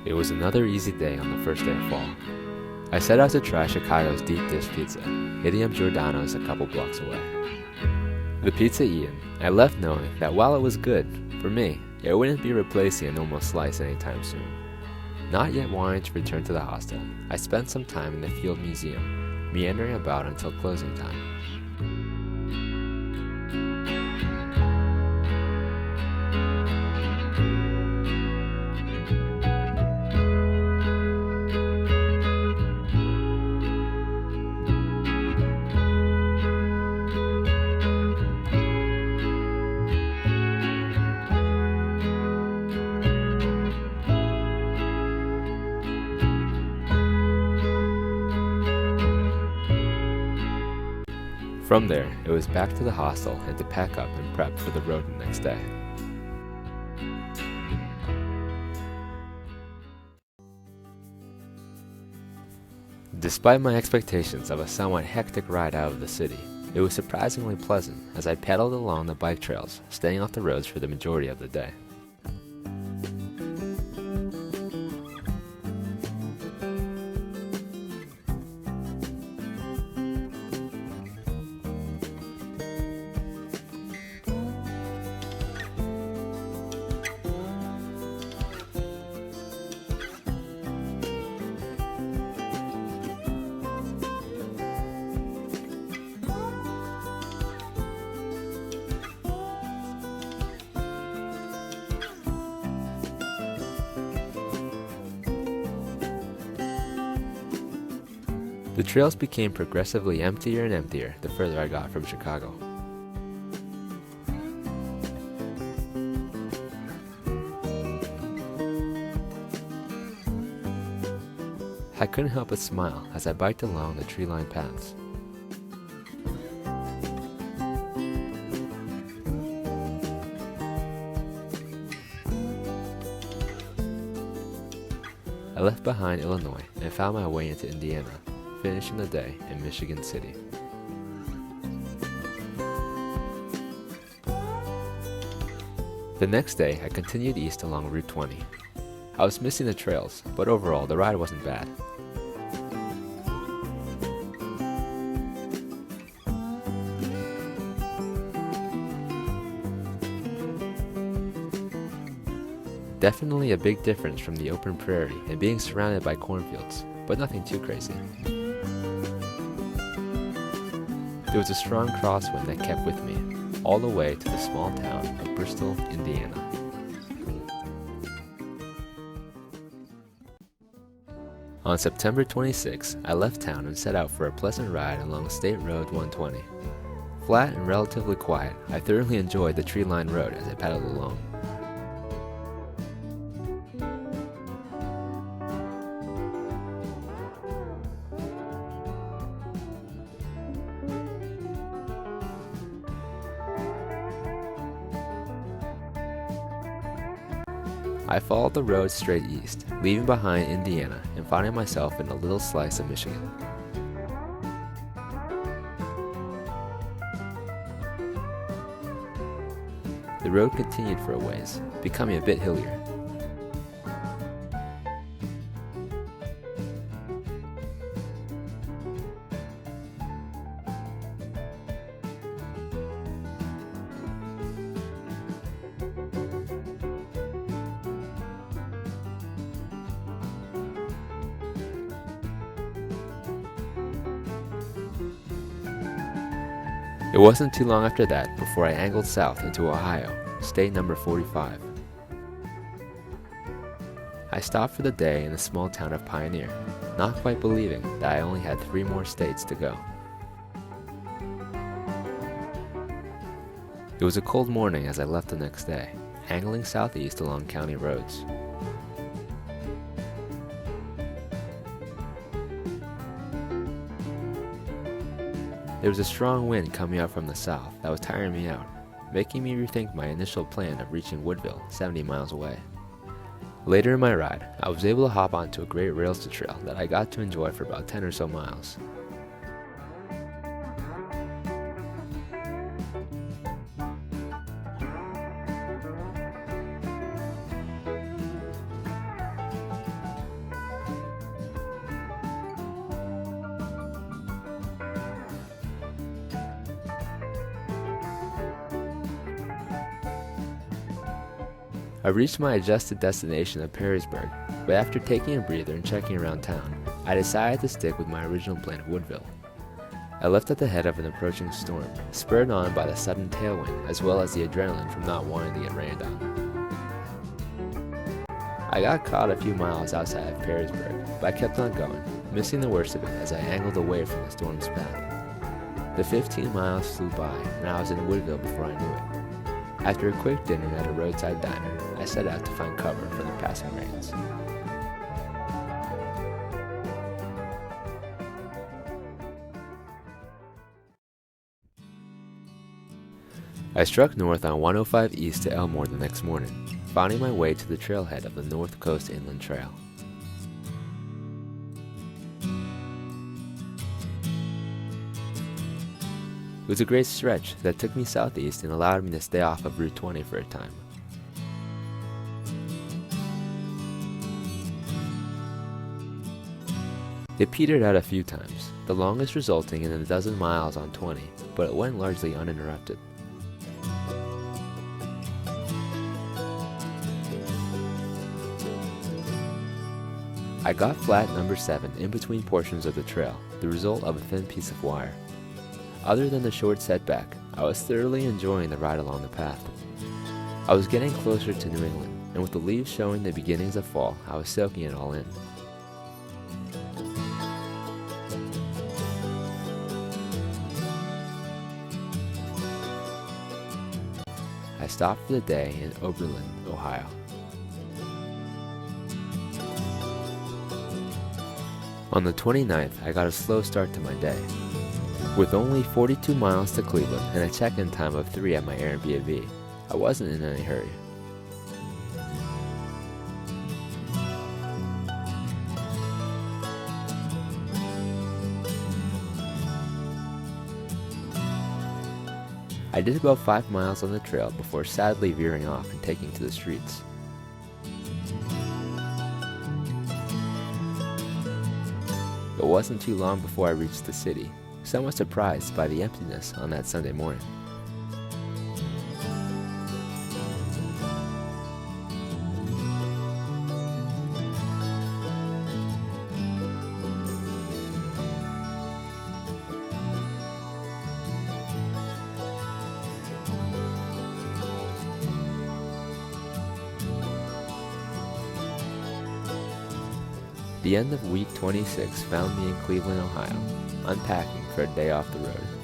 It was another easy day on the first day of fall. I set out to try Chicago's deep dish pizza, hitting up Giordano's a couple blocks away. The pizza eaten, I left knowing that while it was good, for me, it wouldn't be replacing a normal slice anytime soon. Not yet wanting to return to the hostel, I spent some time in the Field Museum, meandering about until closing time. From there, it was back to the hostel and to pack up and prep for the road the next day. Despite my expectations of a somewhat hectic ride out of the city, it was surprisingly pleasant as I pedaled along the bike trails, staying off the roads for the majority of the day. The trails became progressively emptier and emptier the further I got from Chicago. I couldn't help but smile as I biked along the tree-lined paths. I left behind Illinois and found my way into Indiana, finishing the day in Michigan City. The next day, I continued east along Route 20. I was missing the trails, but overall, the ride wasn't bad. Definitely a big difference from the open prairie and being surrounded by cornfields, but nothing too crazy. There was a strong crosswind that kept with me, all the way to the small town of Bristol, Indiana. On September 26, I left town and set out for a pleasant ride along State Road 120. Flat and relatively quiet, I thoroughly enjoyed the tree-lined road as I pedaled along. I followed the road straight east, leaving behind Indiana and finding myself in a little slice of Michigan. The road continued for a ways, becoming a bit hillier. It wasn't too long after that before I angled south into Ohio, state number 45. I stopped for the day in the small town of Pioneer, not quite believing that I only had 3 more states to go. It was a cold morning as I left the next day, angling southeast along county roads. There was a strong wind coming up from the south that was tiring me out, making me rethink my initial plan of reaching Woodville, 70 miles away. Later in my ride, I was able to hop onto a great rails to trail that I got to enjoy for about 10 or so miles. I reached my adjusted destination of Perrysburg, but after taking a breather and checking around town, I decided to stick with my original plan of Woodville. I left at the head of an approaching storm, spurred on by the sudden tailwind as well as the adrenaline from not wanting to get rained on. I got caught a few miles outside of Perrysburg, but I kept on going, missing the worst of it as I angled away from the storm's path. The 15 miles flew by, and I was in Woodville before I knew it. After a quick dinner at a roadside diner, I set out to find cover from the passing rains. I struck north on 105 east to Elmore the next morning, finding my way to the trailhead of the North Coast Inland Trail. It was a great stretch that took me southeast and allowed me to stay off of Route 20 for a time. It petered out a few times, the longest resulting in a dozen miles on 20, but it went largely uninterrupted. I got flat number 7 in between portions of the trail, the result of a thin piece of wire. Other than the short setback, I was thoroughly enjoying the ride along the path. I was getting closer to New England, and with the leaves showing the beginnings of fall, I was soaking it all in. I stopped for the day in Oberlin, Ohio. On the 29th, I got a slow start to my day. With only 42 miles to Cleveland and a check-in time of 3 at my Airbnb, I wasn't in any hurry. I did about 5 miles on the trail before sadly veering off and taking to the streets. It wasn't too long before I reached the city, somewhat surprised by the emptiness on that Sunday morning. The end of week 26 found me in Cleveland, Ohio, unpacking for a day off the road.